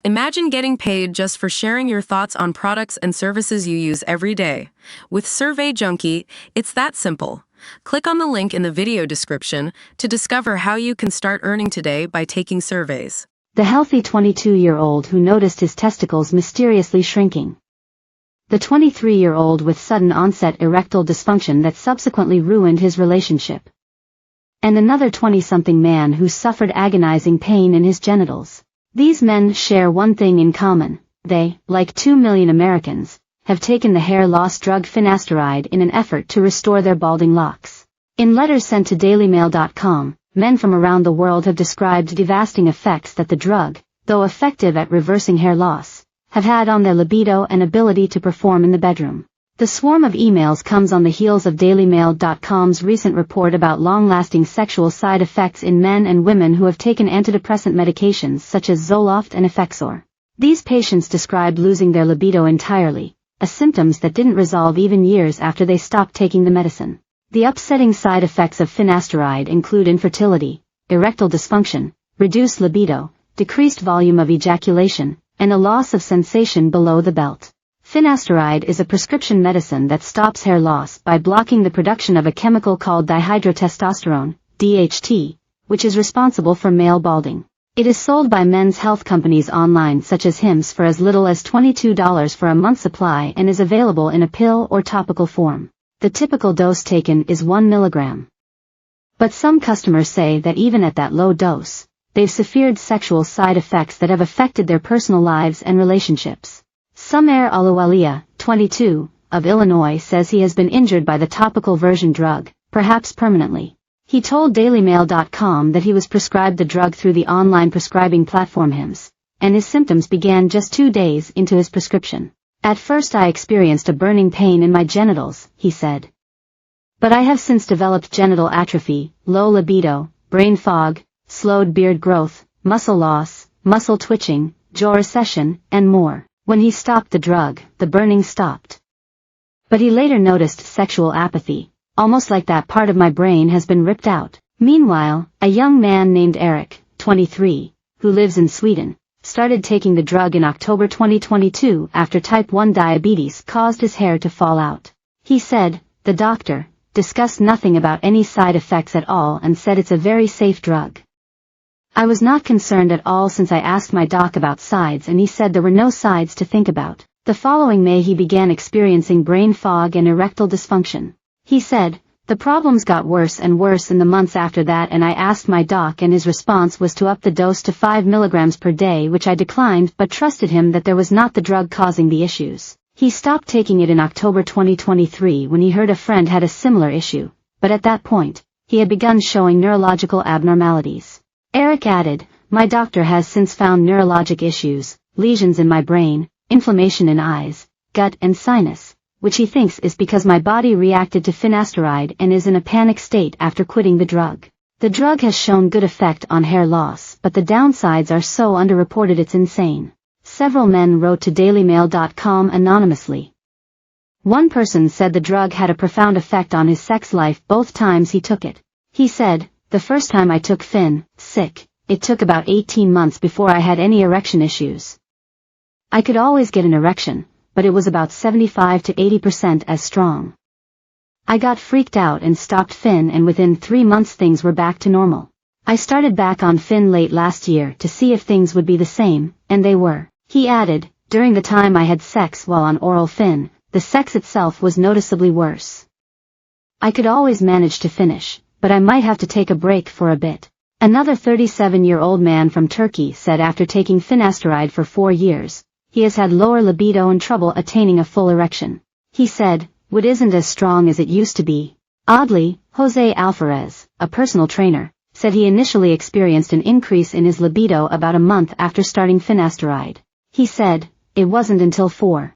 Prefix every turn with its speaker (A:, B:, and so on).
A: Imagine getting paid just for sharing your thoughts on products and services you use every day. With Survey Junkie, it's that simple. Click on the link in the video description to discover how you can start earning today by taking surveys.
B: The healthy 22-year-old who noticed his testicles mysteriously shrinking. The 23-year-old with sudden onset erectile dysfunction that subsequently ruined his relationship. And another 20-something man who suffered agonizing pain in his genitals. These men share one thing in common. They, like 2 million Americans, have taken the hair loss drug finasteride in an effort to restore their balding locks. In letters sent to dailymail.com, men from around the world have described devastating effects that the drug, though effective at reversing hair loss, have had on their libido and ability to perform in the bedroom. The swarm of emails comes on the heels of dailymail.com's recent report about long-lasting sexual side effects in men and women who have taken antidepressant medications such as Zoloft and Effexor. These patients described losing their libido entirely, a symptoms that didn't resolve even years after they stopped taking the medicine. The upsetting side effects of finasteride include infertility, erectile dysfunction, reduced libido, decreased volume of ejaculation, and a loss of sensation below the belt. Finasteride is a prescription medicine that stops hair loss by blocking the production of a chemical called dihydrotestosterone, DHT, which is responsible for male balding. It is sold by men's health companies online such as Hims for as little as $22 for a month's supply and is available in a pill or topical form. The typical dose taken is 1 milligram. But some customers say that even at that low dose, they've suffered sexual side effects that have affected their personal lives and relationships. Sumer Aluwalia, 22, of Illinois says he has been injured by the topical version drug, perhaps permanently. He told dailymail.com that he was prescribed the drug through the online prescribing platform Hims, and his symptoms began just 2 days into his prescription. At first I experienced a burning pain in my genitals, he said. But I have since developed genital atrophy, low libido, brain fog, slowed beard growth, muscle loss, muscle twitching, jaw recession, and more. When he stopped the drug, the burning stopped. But he later noticed sexual apathy, almost like that part of my brain has been ripped out. Meanwhile, a young man named Eric, 23, who lives in Sweden, started taking the drug in October 2022 after type 1 diabetes caused his hair to fall out. He said, the doctor, discussed nothing about any side effects at all and said it's a very safe drug. I was not concerned at all since I asked my doc about sides and he said there were no sides to think about. The following May he began experiencing brain fog and erectile dysfunction. He said, the problems got worse and worse in the months after that and I asked my doc and his response was to up the dose to 5 milligrams per day which I declined but trusted him that there was not the drug causing the issues. He stopped taking it in October 2023 when he heard a friend had a similar issue, but at that point, he had begun showing neurological abnormalities. Eric added, my doctor has since found neurologic issues, lesions in my brain, inflammation in eyes, gut and sinus, which he thinks is because my body reacted to finasteride and is in a panic state after quitting the drug. The drug has shown good effect on hair loss, but the downsides are so underreported it's insane. Several men wrote to dailymail.com anonymously. One person said the drug had a profound effect on his sex life both times he took it. He said, the first time I took sick, it took about 18 months before I had any erection issues. I could always get an erection, but it was about 75 to 80% as strong. I got freaked out and stopped Fin and within 3 months things were back to normal. I started back on Fin late last year to see if things would be the same, and they were. He added, during the time I had sex while on oral Fin, the sex itself was noticeably worse. I could always manage to finish, but I might have to take a break for a bit. Another 37-year-old man from Turkey said after taking finasteride for 4 years, he has had lower libido and trouble attaining a full erection. He said, "Wood isn't as strong as it used to be." Oddly, Jose Alvarez, a personal trainer, said he initially experienced an increase in his libido about a month after starting finasteride. He said, "It wasn't until 4